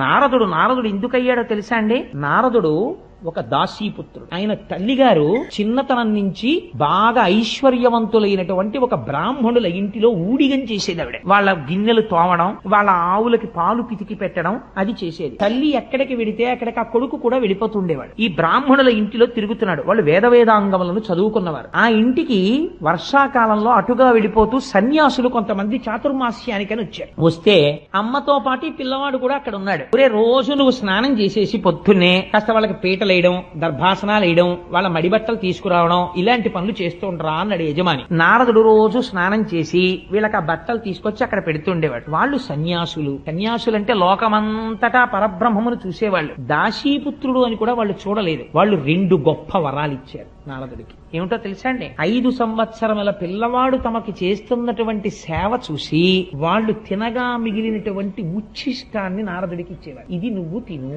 నారదుడు ఎందుకయ్యాడో తెలుసా అండి? నారదుడు ఒక దాసీపుత్రుడు. ఆయన తల్లిగారు చిన్నతనం నుంచి బాగా ఐశ్వర్యవంతులైనటువంటి ఒక బ్రాహ్మణుల ఇంటిలో ఊడిగం చేసేది ఆవిడ. వాళ్ళ గిన్నెలు తోమడం, వాళ్ళ ఆవులకి పాలు పితికి పెట్టడం అది చేసేది. తల్లి ఎక్కడికి వెడితే అక్కడికి ఆ కొడుకు కూడా వెళ్ళిపోతుండేవాడు. ఈ బ్రాహ్మణుల ఇంటిలో తిరుగుతున్నాడు. వాళ్ళు వేదవేదాంగములను చదువుకున్నవారు. ఆ ఇంటికి వర్షాకాలంలో అటుగా వెళ్ళిపోతూ సన్యాసులు కొంతమంది చాతుర్మాస్యానికని వచ్చారు. వస్తే అమ్మతో పాటు ఈ పిల్లవాడు కూడా అక్కడ ఉన్నాడు. ఒరే, రోజు నువ్వు స్నానం చేసేసి పొద్దున్నే కాస్త వాళ్ళకి పీటలు వేయడం, దర్భాసనాలు వేయడం, వాళ్ళ మడిబట్టలు తీసుకురావడం, ఇలాంటి పనులు చేస్తూ ఉంటారా అన్నాడు యజమాని. నారదుడు రోజు స్నానం చేసి వీళ్ళకి ఆ బట్టలు తీసుకొచ్చి అక్కడ పెడుతుండేవాడు. వాళ్ళు సన్యాసులంటే లోకమంతటా పరబ్రహ్మమును చూసేవాళ్ళు. దాసీపుత్రుడు అని కూడా వాళ్ళు చూడలేదు. వాళ్ళు 2 గొప్ప వరాలు ఇచ్చారు నారదుడికి. ఏమిటో తెలుసా అండి? 5 సంవత్సరముల పిల్లవాడు తమకి చేస్తున్నటువంటి సేవ చూసి వాళ్ళు తినగా మిగిలినటువంటి ఉచ్ఛిష్టాన్ని నారదుడికి ఇచ్చేవారు. ఇది నువ్వు తిను.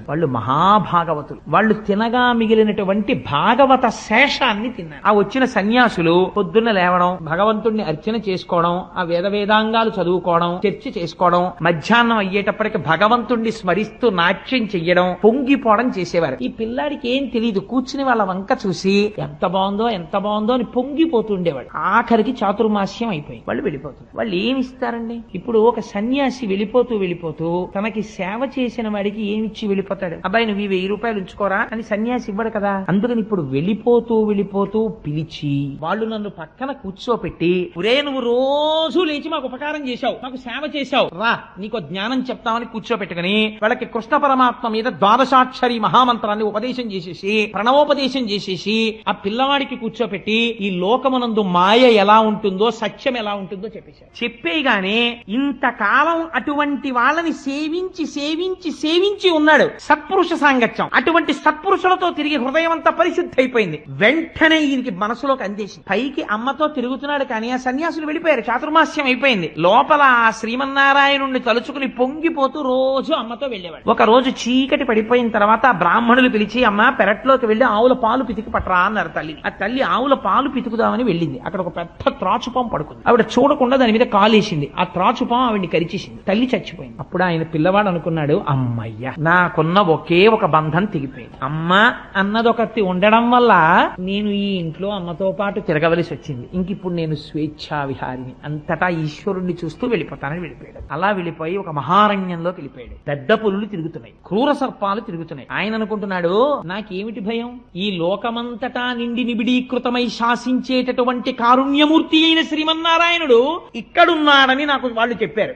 వాళ్ళు మహాభాగవతులు. వాళ్ళు తినగా మిగిలినటువంటి భాగవత శేషాన్ని తిన్నారు. ఆ వచ్చిన సన్యాసులు పొద్దున్న లేవడం, భగవంతుణ్ణి అర్చన చేసుకోవడం, ఆ వేదాంగాలు చదువుకోవడం, చర్చ చేసుకోవడం, మధ్యాహ్నం అయ్యేటప్పటికి భగవంతుణ్ణి స్మరిస్తూ నాట్యం చెయ్యడం, పొంగిపోవడం చేసేవారు. ఈ పిల్లాడికి ఏం తెలియదు. కూర్చుని వాళ్ళ వంక చూసి ఎంత బాగుందో అని పొంగిపోతుండేవాడు. ఆఖరికి చాతుర్మాస్యం అయిపోయి వాళ్ళు వెళ్ళిపోతున్నారు. వాళ్ళు ఏమి ఇస్తారండి? ఇప్పుడు ఒక సన్యాసి వెళ్ళిపోతూ తనకి సేవ చేసిన వాడికి ఏమిచ్చి వెళ్ళిపోతాడు? అబ్బాయి నువ్వు 1000 రూపాయలు ఉంచుకోరా అని సన్యాసి ఇవ్వడు కదా. అందుకని ఇప్పుడు వెళ్ళిపోతూ పిలిచి వాళ్ళు నన్ను పక్కన కూర్చోపెట్టి, ఒరే నువ్వు రోజు లేచి మాకు ఉపకారం చేశావు, మాకు సేవ చేశావు, రా నీకు జ్ఞానం చెప్తామని కూర్చోపెట్టుకుని వాళ్ళకి కృష్ణ పరమాత్మ మీద ద్వాదశాక్షరి మహామంత్రాన్ని ఉపదేశం చేసేసి, ప్రణవోపదేశం చేసేసి ఆ పిల్లవాడికి కూర్చోపెట్టి ఈ లోకమునందు మాయ ఎలా ఉంటుందో, సత్యం ఎలా ఉంటుందో చెప్పేశారు. చెప్పేగానే ఇంతకాలం అటువంటి వాళ్ళని సేవించి ఉన్నాడు. సత్పురుష సాంగత్యం. అటువంటి సత్పురుషులతో తిరిగి హృదయం అంతా పరిశుద్ధి అయిపోయింది. వెంటనే ఈయనకి మనసులోకి అందేసింది. పైకి అమ్మతో తిరుగుతున్నాడు కానీ ఆ సన్యాసులు వెళ్ళిపోయారు. చాతుర్మాస్యం అయిపోయింది. లోపల ఆ శ్రీమన్నారాయణుణ్ణి తలుచుకుని పొంగిపోతూ రోజు అమ్మతో వెళ్ళేవాడు. ఒక రోజు చీకటి పడిపోయిన తర్వాత ఆ బ్రాహ్మణులు పిలిచి, అమ్మ పెరట్లోకి వెళ్లి ఆవుల పాలు పితికి పట్టరా అన్నారు తల్లి. ఆ తల్లి ఆవుల పాలు పితుకుదామని వెళ్ళింది. అక్కడ ఒక పెద్ద త్రాచుపాం పడుకుంది. ఆవిడ చూడకుండా దాని మీద కాలేసింది. ఆ త్రాచుపాం ఆవిడ్ని కరిచేసింది. తల్లి చచ్చిపోయింది. అప్పుడు ఆయన పిల్లవాడు అనుకున్నాడు, అమ్మయ్య నాకున్న ఒకే ఒక బంధం తెగిపోయింది. అమ్మ అన్నదొకటి ఉండడం వల్ల నేను ఈ ఇంట్లో అమ్మతో పాటు తిరగవలసి వచ్చింది. ఇంకిప్పుడు నేను స్వేచ్ఛా విహారిని, అంతటా ఈశ్వరుణ్ణి చూస్తూ వెళ్ళిపోతానని వెళ్ళిపోయాడు. అలా వెళ్ళిపోయి ఒక మహారణ్యంలోకి వెళ్ళిపోయాడు. పెద్ద పులులు తిరుగుతున్నాయి, క్రూర సర్పాలు తిరుగుతున్నాయి. ఆయన అనుకుంటున్నాడు, నాకేమిటి భయం? ఈ లోకమంతటా నిండి నిబిడీకృతమై శాసించేటటువంటి కారుణ్యమూర్తి అయిన శ్రీమన్నారాయణుడు ఇక్కడున్నాడని నాకు వాళ్ళు చెప్పారు.